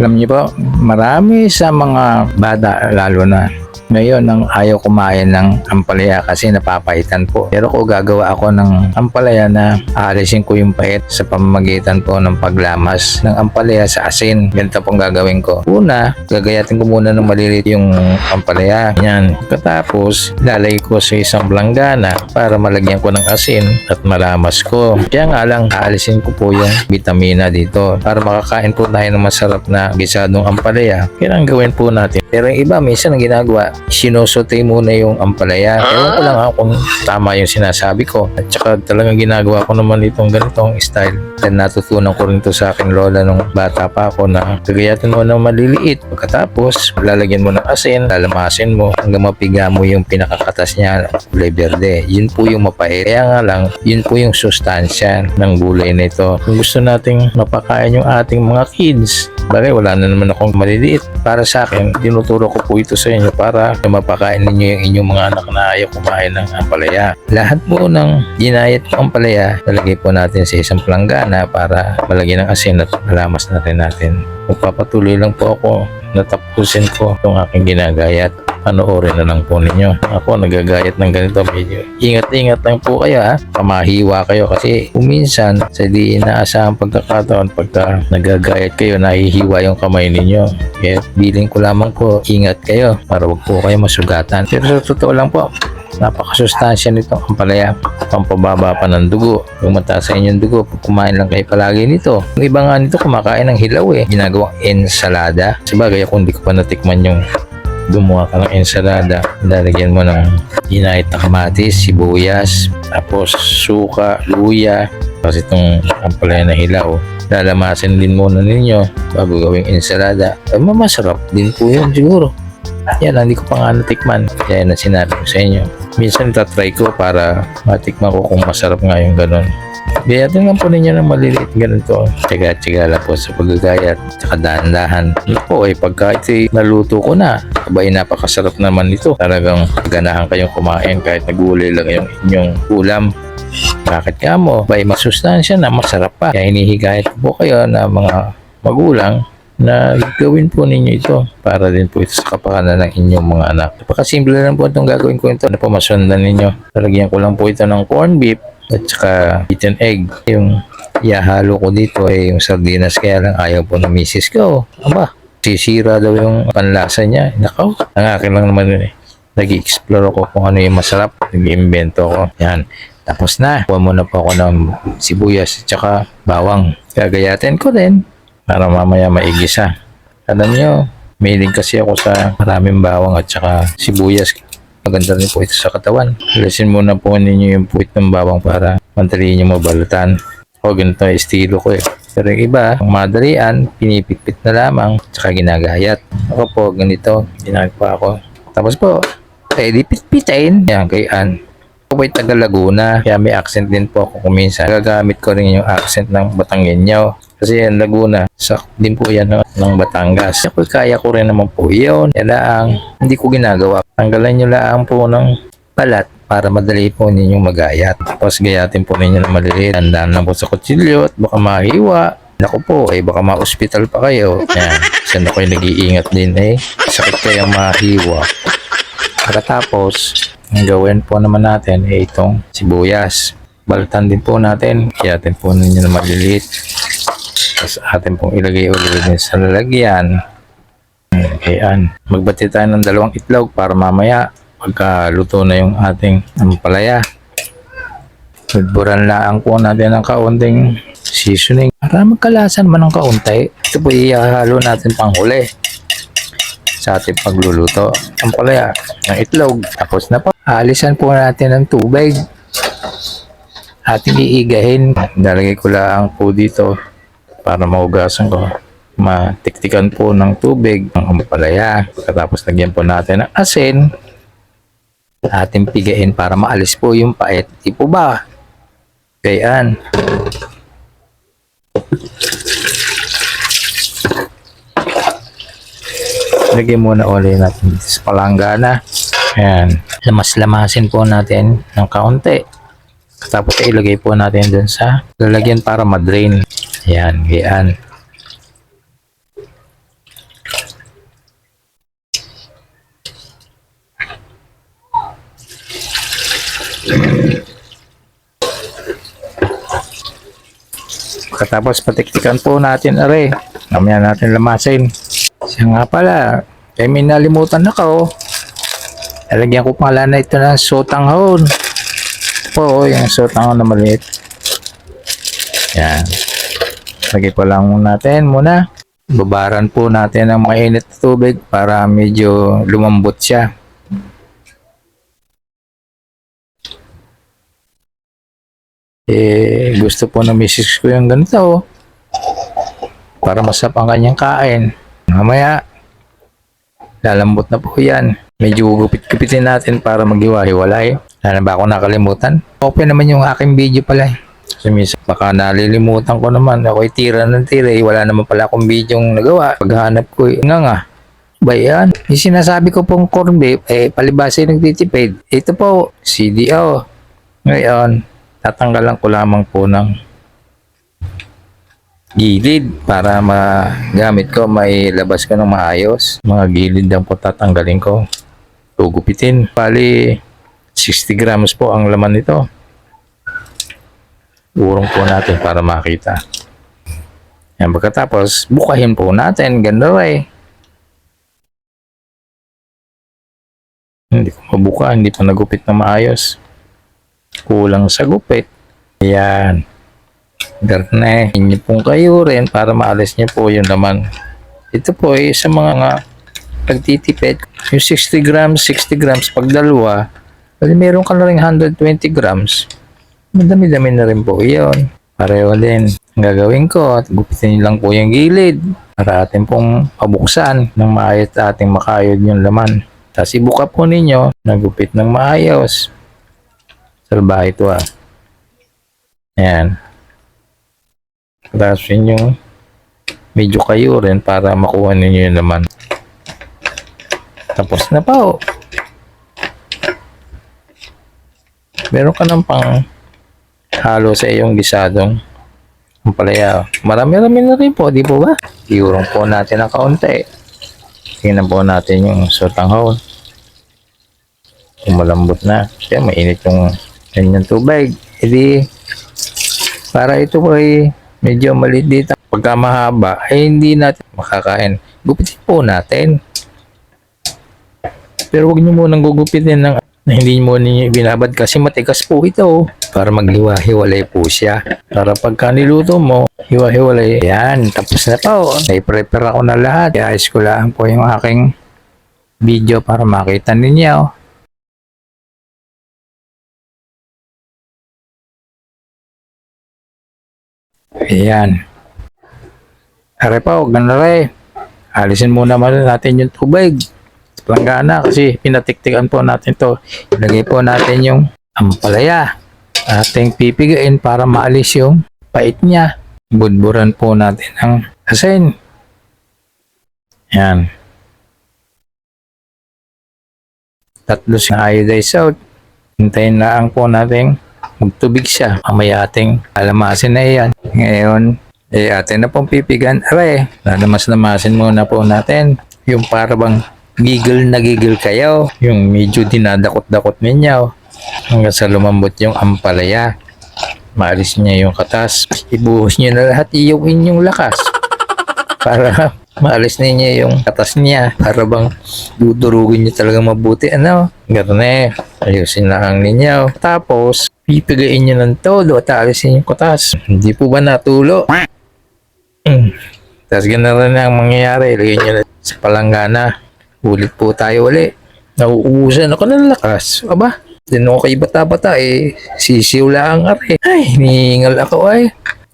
Alam niyo po, marami sa mga bata lalo na ngayon ang ayaw kumain ng ampalaya kasi napapahitan po. Pero kung gagawa ako ng ampalaya na aalisin ko yung pait sa pamamagitan po ng paglamas ng ampalaya sa asin. Ganito pong gagawin ko. Una, gagayatin ko muna ng maliliit yung ampalaya. Yan. Katapos, lalagay ko sa isang planggana para malagyan ko ng asin at malamas ko. Kaya nga lang, aalisin ko po yung vitamina dito para makakain po tayo ng masarap na gisadong ampalaya. Kailangan gawin po natin. Pero yung iba, minsan ang ginagawa, sinusote muna yung ampalaya. Ewan ko lang kung tama yung sinasabi ko. At saka talagang ginagawa ko naman itong ganitong style. Then natutunan ko rin ito sa aking lola nung bata pa ako na gagayatin mo ng maliliit. Pagkatapos, lalagyan mo ng asin, lalamasin mo hanggang mapiga mo yung pinakakatas niya, kulay berde. Yun po yung mapait. Kaya nga lang, yun po yung sustansya ng gulay na ito. Kung gusto nating mapakain yung ating mga kids, bagay wala na naman akong maliliit. Para sa akin, tinuturo ko po ito sa inyo para mapakain ninyo yung inyong mga anak na ayaw kumain ng ampalaya. Lahat po ng ginayat ng ampalaya, lalagay po natin sa isang planggana para malagyan ng asin at malamas na rin natin. Magpapatuloy lang po ako, natapusin ko itong aking ginagayat. Panoorin na lang po ninyo. Ako nagagayat ng ganito, medyo ingat-ingat lang po kayo ha. Pamahiwa kayo kasi minsan sa di inaasahang pagkakataon pagka nagagayat kayo, nahihiwa yung kamay ninyo. Kaya biling ko lamang po, ingat kayo para wag po kayo masugatan. Pero sa totoo lang po, napakasustansya nito ang ampalaya. Pampababa pa ng dugo. Yung mataas sa inyong dugo, pag kumain lang kayo palagi nito. Yung iba nga nito kumakain ng hilaw ginagawang ensalada. Sabagay ako hindi ko pa natikman yung gumawa ka ng ensalada, lalagyan mo ng ginahit na kamatis, sibuyas, tapos suka, luya, kasi itong ampalaya na hilaw. Lalamasin din muna ninyo bago gawing ensalada. Masarap din po yun siguro. Yan, hindi ko pa nga natikman. Kaya na sinabi ko sa inyo. Minsan tatry ko para matikman ko kung masarap nga yung ganun. Gayatin lang po ninyo ng maliliit ganito. Tiyaga-tiyaga lang po sa paggagayat. Tsaka dahan-dahan. Ito po pagka ito'y naluto ko na, abay napakasarap naman ito. Talagang ganahan kayong kumain kahit nagulay lang yung inyong ulam. Bakit nga mo? Abay masustansya na, masarap pa. Kaya hinihigayat po kayo na mga magulang na gawin po ninyo ito para din po ito sa kapakanan ng inyong mga anak. Napakasimple lang po itong gagawin ko ito na po masundan ninyo. Talagyan ko lang po ito ng corned beef at saka beaten egg. Yung ihahalo ko dito yung sardinas, kaya lang ayaw po ng misis ko. Aba, sisira daw yung panlasa niya. Nakaw, ang akin lang naman nag-explore ako kung ano yung masarap. Nag-invento ko. Yan. Tapos na. Kuha muna po ako ng sibuyas at saka bawang. Gagayatin ko din para mamaya maigisa. Alam nyo, mailing kasi ako sa maraming bawang at saka sibuyas. Maganda rin po ito sa katawan. Alisin muna po ninyo yung puwit ng bawang para madali nyo mabalutan. O ganito yung estilo ko Pero yung iba, ang madalian, pinipitpit na lamang, tsaka ginagayat. Ako po, ganito, ginagawa ko. Tapos po, di pitpitain. Yan, kayaan. Ako po'y taga Laguna, kaya may accent din po ako kuminsan. Gagamit ko rin yung accent ng Batanggenyo. Kasi yan, Laguna, din po yan ng Batangas. Ako, kaya ko rin naman po yun. Yan lang, hindi ko ginagawa. Tanggalan nyo lang po ng balat para madali po ninyong magayat. Tapos gayatin po ninyo na maliliit. Tandaan lang po sa kutsilyo at baka mahiwa. Naku po, baka ma-hospital pa kayo. Yan, saan ako'y nag-iingat din sakit kayang mahiwa. Pagkatapos, ang gawin po naman natin itong sibuyas. Balatan din po natin. Gayatin po ninyo na maliliit. Tapos atin pong ilagay ulit din sa lalagyan. Ayan. Magbati tayo ng 2 itlog para mamaya pagkaluto na yung ating ampalaya. Budburan lang po natin ng kaunting seasoning para magkalasan man ng kaunti. Ito po ihahalo natin pang huli sa ating pagluluto. Ampalaya ng itlog. Tapos na po. Aalisan po natin ng tubig. Ating iigahin. Dalagay ko lang po dito para maugasan ko. Matiktikan po ng tubig ang ampalaya. Pagkatapos lagyan po natin ng asin. Ating pigain para maalis po yung pait. Di po ba? Gayaan. Lagyan muna ulit natin sa palanggana. Ayan. Lamas-lamasin po natin ng kaunti. Tapos ilagay po natin dun sa lalagyan para ma-drain. Ayan, gayaan. Pagkatapos patiktikan po natin are. Mamaya natin lamasin. Siya nga pala, may nalimutan ako. Lalagyan ko pala na ito ng sotanghon. Po, yung sotanghon na maliit. Yan. Lagay pa lang natin muna. Babaran po natin ng mainit na tubig para medyo lumambot siya. Gusto po ng misis ko yung ganito para masarap ang kanyang kain. Mamaya lalambot na po yan. Medyo gupit-gupitin natin para maghiwa-hiwalay. Wala na ba ako nakalimutan? Open naman yung aking video pala. Kasi minsan baka nalilimutan ko naman. Ako'y tira ng tira. Wala naman pala akong video nagawa. Paghanap ko nga. Ba yan? Yung sinasabi ko pong corn beef, palibasa yung nagtitipid. Ito po, CDO. Ngayon, tatanggalan ko lamang po ng gilid para magamit ko, may labas ko ng maayos. Mga gilid lang po tatanggalin ko. Gugupitin. Bali, 60 grams po ang laman nito. Urong po natin para makita. Yan, pagkatapos, bukahin po natin. Ganda eh. Hindi ko mabuka, hindi pa nagupit na maayos. Kulang sa gupit. Yan. Garne. Hindi pong kayo rin para maalis niyo po yung laman. Ito po ay sa mga pagtitipid. Yung 60 grams, 60 grams pag dalawa, kasi meron ka na rin 120 grams. Madami-dami na rin po yun. Pareho din. Ang gagawin ko at gupitin lang po yung gilid para atin pong pabuksan ng maayos ating makayod yung laman. Tapos ibuka po ninyo, nagupit ng maayos. Salbahe ito Ayan. Tapos yun yung medyo kayo rin para makuha ninyo yung laman. Tapos na po. Meron ka ng pang halo sa iyong gisadong ampalaya. Marami-rami na rin po, di po ba? Iurong po natin ang kaunti. Tingnan po natin yung sotanghon. Kung malambot na. Kaya mainit yung kanyang tubig. Hindi, para ito po ay medyo maliit dito. Pagka mahaba, ay hindi natin makakain. Gupitin po natin. Pero huwag nyo munang gugupitin na hindi mo ninyo binabad kasi matigas po ito. Para maghiwa-hiwalay po siya. Para pagka niluto mo, hiwa-hiwalay. Yan, tapos na po. Nai-prepare ako na lahat. Iayos ko lang po yung aking video para makita ninyo. Ayan. Are po, ganda rin. Alisin muna natin yung tubig. Planggana kasi pinatiktikan po natin to. Ilagay po natin yung ampalaya. Ating pipigain para maalis yung pait niya. Budburan po natin ang asin. Yan. Tatlo sa iodized salt. Hintayin lang po natin magtubig siya. Mamaya ating alamasin na yan. Ngayon, atin na pong pipigan. Aray, lalamas-lamasin muna po natin. Yung para bang gigil na gigil kayo. Yung medyo dinadakot-dakot ninyo. Hanggang sa lumambot yung ampalaya. Maalis niya yung katas. Ibuhos niyo na lahat yung inyong lakas. Para maalis ninyo yung katas niya. Para bang dudurugin niyo talaga mabuti. Ganun ayusin lang ninyo. Tapos, pipigain niyo ng todo at aalisin yung katas. Hindi po ba natulo? Tapos ganun rin ang mangyayari. Ilagay niyo na sa palanggana. Ulit po tayo ulit. Nauubusan ako ng lakas. Aba, din ako kay bata-bata sisiw lang are. Ay, hiningal ako ay.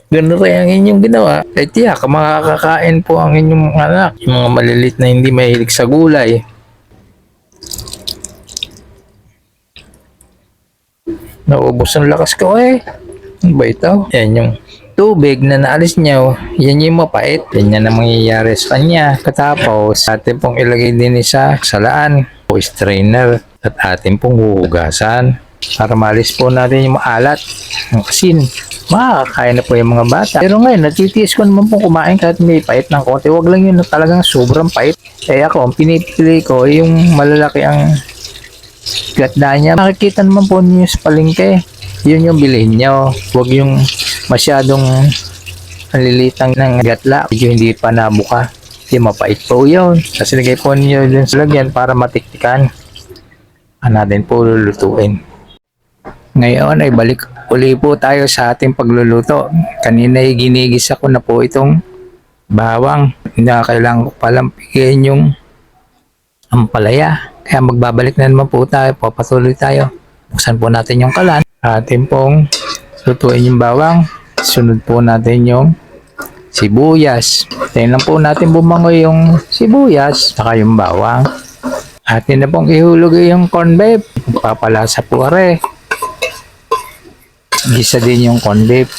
Ganun rin ang inyong ginawa. Tiyak, makakakain po ang inyong anak. Yung mga malilit na hindi mahilig sa gulay. Naubos ang lakas ko Ano ba ito? Yan yung tubig na naalis niyo, yan yung mapait. Yan ang mangyayari sa kanya. Katapos, atin pong ilagay din sa salaan o strainer at atin pong huhugasan para maalis po natin yung maalat ng asin. Makakain na po yung mga bata. Pero ngayon, natitiis ko naman pong kumain kahit may pait ng konti. Huwag lang yun na talagang sobrang pait. Ako, ang pinipili ko, yung malalaki ang gatda niya. Makikita naman po niyo sa palengke. Yun yung bilhin nyo. Huwag yung masyadong Nalilitang ng gatla. Medyo hindi pa nabuka. Hindi mapait po yun. Kasi lagay po niyo dun sa lagyan para matiktikan. Natin po lulutuin. Ngayon ay balik uli po tayo sa ating pagluluto. Kanina ay ginigisa ko na po itong bawang. Hindi na kailangan ko palang pigyan yung ampalaya. Kaya magbabalik na naman po tayo. Papatuloy tayo. Buksan po natin yung kalan. Atin pong lutuin yung bawang. Sunod po natin yung sibuyas. Tayo lang po natin bumangoy yung sibuyas. Saka yung bawang. Atin na pong ihulog yung corn beef. Papalasa po are. Gisa din yung corn beef.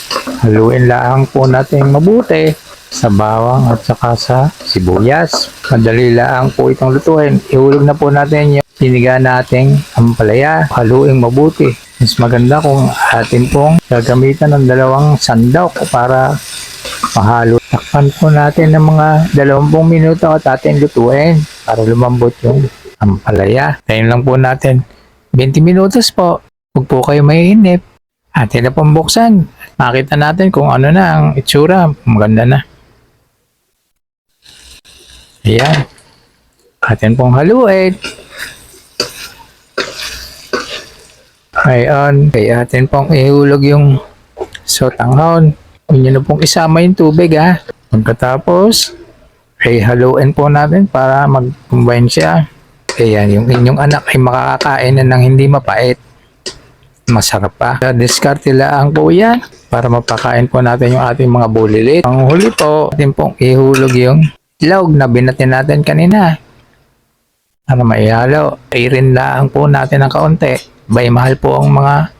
Haluin lang po natin mabuti sa bawang at saka sa sibuyas. Madali lang po itong lutuin. Ihulog na po natin yung siniga nating ampalaya. Haluin mabuti. Mas maganda kung atin pong gagamitan ng 2 sandok para mahalo. Takpan po natin ng mga 20 minuto at atin lutuin para lumambot yung ampalaya. Tayo lang po natin 20 minutos po. Huwag po kayo mainip. Atin na pong buksan. Makita natin kung ano na ang itsura. Maganda na. Ayan. Atin pong haluin. Ngayon, kaya atin pong ihulog yung sotanghon. Huwag nyo na pong isama yung tubig ha. Pagkatapos, ay haluin po natin para mag-combine siya. Kaya yung inyong anak ay makakakain na ng hindi mapait. Masarap pa. Diskarte lang po yan para mapakain po natin yung ating mga bulilit. Ang huli po, atin pong ihulog yung itlog na binatin natin kanina. Para maihalo, i-rin lang po natin ng kaunti. Bay mahal po ang mga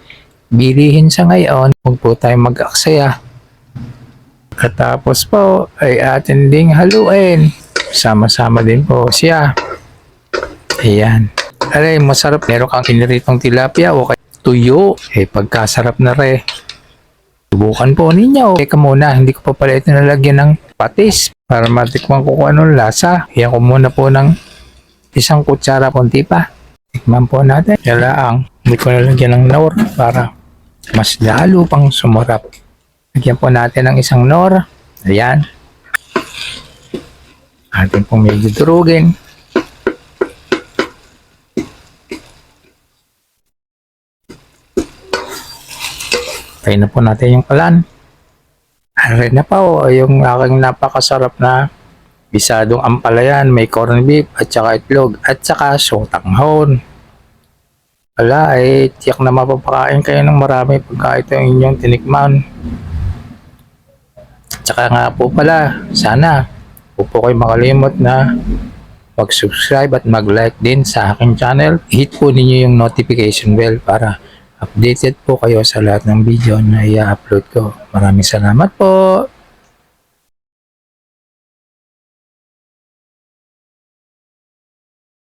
bilihin sa ngayon. Huwag po tayong mag-aksaya. Katapos po ay atin ding haluin. Sama-sama din po siya. Ayan. Aray, masarap. Meron kang piniritong tilapia o tuyo. Pagkasarap na re. Subukan po ninyo. Teka muna, hindi ko pa pala ito nalagyan ng patis para matikman ko kung anong lasa. Iyan ko muna po ng 1 kutsara konti pa. Tikman po natin. Kailangan, hindi ko nalagyan ng nor para mas lalo pang sumarap. Lagyan po natin ng 1 nor. Ayan. Atin pong medyo durugin. Tayo na po natin yung kalan. Aray na po yung aking napakasarap na bisadong ampalayan, may corned beef at saka itlog at saka sotanghon. Wala tiyak na mapapakain kayo ng marami pagka ito yung inyong tinikman. At saka nga po pala, sana huwag po kayo makalimot na mag-subscribe at mag-like din sa aking channel. Hit po ninyo yung notification bell para updated po kayo sa lahat ng video na i-upload ko. Maraming salamat po!